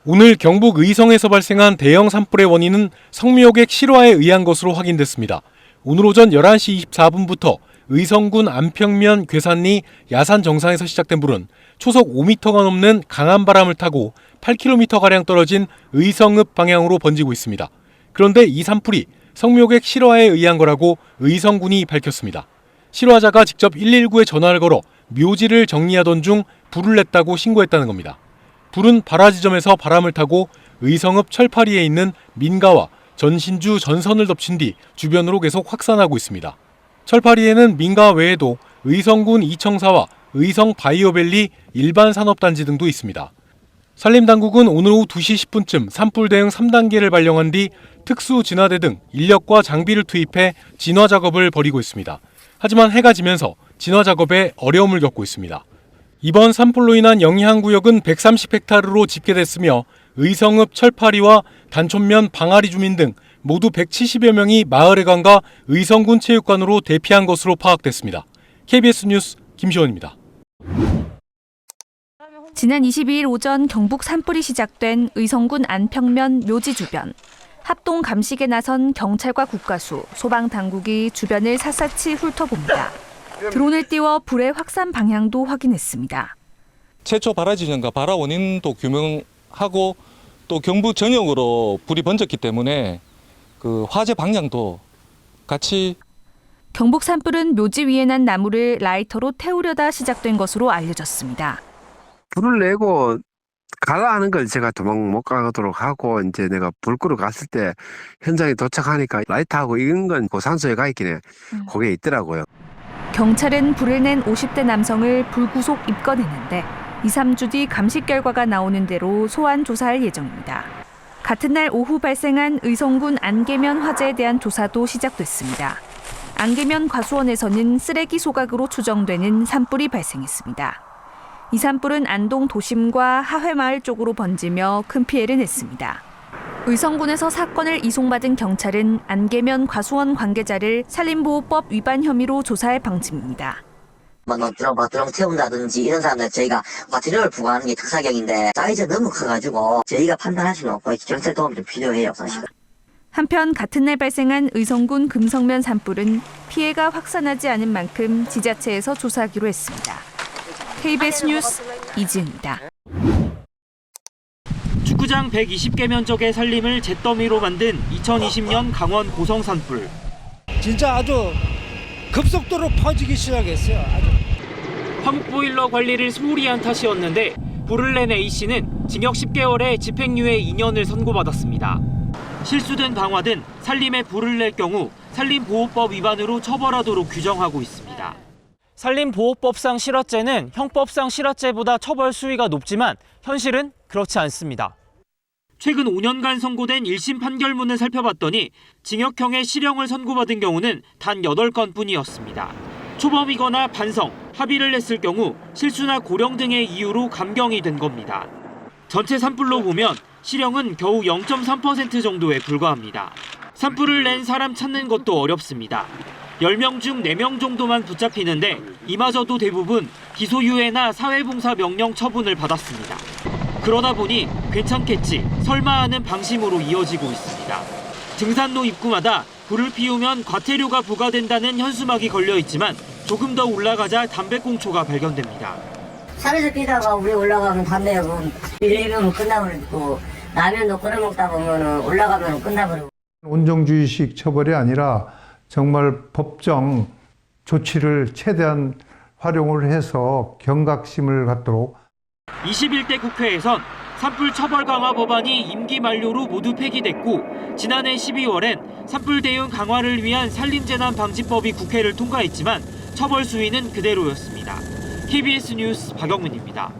오늘 경북 의성에서 발생한 대형 산불의 원인은 성묘객 실화에 의한 것으로 확인됐습니다. 오늘 오전 11시 24분부터 의성군 안평면 괴산리 야산 정상에서 시작된 불은 초속 5m가 넘는 강한 바람을 타고 8km가량 떨어진 의성읍 방향으로 번지고 있습니다. 그런데 이 산불이 성묘객 실화에 의한 거라고 의성군이 밝혔습니다. 실화자가 직접 119에 전화를 걸어 묘지를 정리하던 중 불을 냈다고 신고했다는 겁니다. 불은 발화 지점에서 바람을 타고 의성읍 철파리에 있는 민가와 전신주 전선을 덮친 뒤 주변으로 계속 확산하고 있습니다. 철파리에는 민가 외에도 의성군 이청사와 의성 바이오밸리 일반 산업단지 등도 있습니다. 산림당국은 오늘 오후 2시 10분쯤 산불 대응 3단계를 발령한 뒤 특수 진화대 등 인력과 장비를 투입해 진화 작업을 벌이고 있습니다. 하지만 해가 지면서 진화 작업에 어려움을 겪고 있습니다. 이번 산불로 인한 영향구역은 130헥타르로 집계됐으며 의성읍 철파리와 단촌면 방아리 주민 등 모두 170여 명이 마을회관과 의성군 체육관으로 대피한 것으로 파악됐습니다. KBS 뉴스 김시원입니다. 지난 22일 오전 경북 산불이 시작된 의성군 안평면 묘지 주변. 합동 감식에 나선 경찰과 국가수, 소방당국이 주변을 샅샅이 훑어봅니다. 드론을 띄워 불의 확산 방향도 확인했습니다. 최초 발화 지점과 발화 원인도 규명하고 또 경북 전역으로 불이 번졌기 때문에 그 화재 방향도 같이. 경북 산불은 묘지 위에 난 나무를 라이터로 태우려다 시작된 것으로 알려졌습니다. 불을 내고 가라 하는 걸 제가 도망 못 가도록 하고 이제 내가 불 끄러 갔을 때 현장에 도착하니까 라이터하고 이런 건 고산소에 가 있긴 해. 거기에 있더라고요. 경찰은 불을 낸 50대 남성을 불구속 입건했는데 2, 3주 뒤 감식 결과가 나오는 대로 소환 조사할 예정입니다. 같은 날 오후 발생한 의성군 안개면 화재에 대한 조사도 시작됐습니다. 안개면 과수원에서는 쓰레기 소각으로 추정되는 산불이 발생했습니다. 이 산불은 안동 도심과 하회마을 쪽으로 번지며 큰 피해를 냈습니다. 의성군에서 사건을 이송받은 경찰은 안개면 과수원 관계자를 산림보호법 위반 혐의로 조사할 방침입니다. 드럼 태운다든지 이런 사람들 저희가 과태료를 부과하는 게 특사경인데 사이즈가 너무 커가지고 저희가 판단할 수는 없고 경찰 도움이 좀 필요해요, 사실. 한편 같은 날 발생한 의성군 금성면 산불은 피해가 확산하지 않은 만큼 지자체에서 조사하기로 했습니다. KBS 뉴스 이지은입니다. 축구장 120개 면적의 산림을 잿더미로 만든 2020년 강원 고성 산불. 진짜 아주 급속도로 퍼지기 시작했어요. 화목보일러 관리를 소홀히 한 탓이었는데 불을 낸 A씨는 징역 10개월에 집행유예 2년을 선고받았습니다. 실수든 방화든 산림에 불을 낼 경우 산림보호법 위반으로 처벌하도록 규정하고 있습니다. 산림보호법상 실화죄는 형법상 실화죄보다 처벌 수위가 높지만 현실은 그렇지 않습니다. 최근 5년간 선고된 1심 판결문을 살펴봤더니 징역형의 실형을 선고받은 경우는 단 8건뿐이었습니다. 초범이거나 반성, 합의를 했을 경우 실수나 고령 등의 이유로 감경이 된 겁니다. 전체 산불로 보면 실형은 겨우 0.3% 정도에 불과합니다. 산불을 낸 사람 찾는 것도 어렵습니다. 10명 중 4명 정도만 붙잡히는데 이마저도 대부분 기소유예나 사회봉사 명령 처분을 받았습니다. 그러다 보니 괜찮겠지, 설마 하는 방심으로 이어지고 있습니다. 등산로 입구마다 불을 피우면 과태료가 부과된다는 현수막이 걸려 있지만 조금 더 올라가자 담배꽁초가 발견됩니다. 산에서 피다가 위에 올라가면 담배 밀리면 끝나버리고 라면도 끓여 먹다 보면 올라가면 끝나버리고. 온정주의식 처벌이 아니라 정말 법정 조치를 최대한 활용을 해서 경각심을 갖도록. 21대 국회에선 산불 처벌 강화 법안이 임기 만료로 모두 폐기됐고 지난해 12월엔 산불 대응 강화를 위한 산림재난방지법이 국회를 통과했지만 처벌 수위는 그대로였습니다. KBS 뉴스 박영민입니다.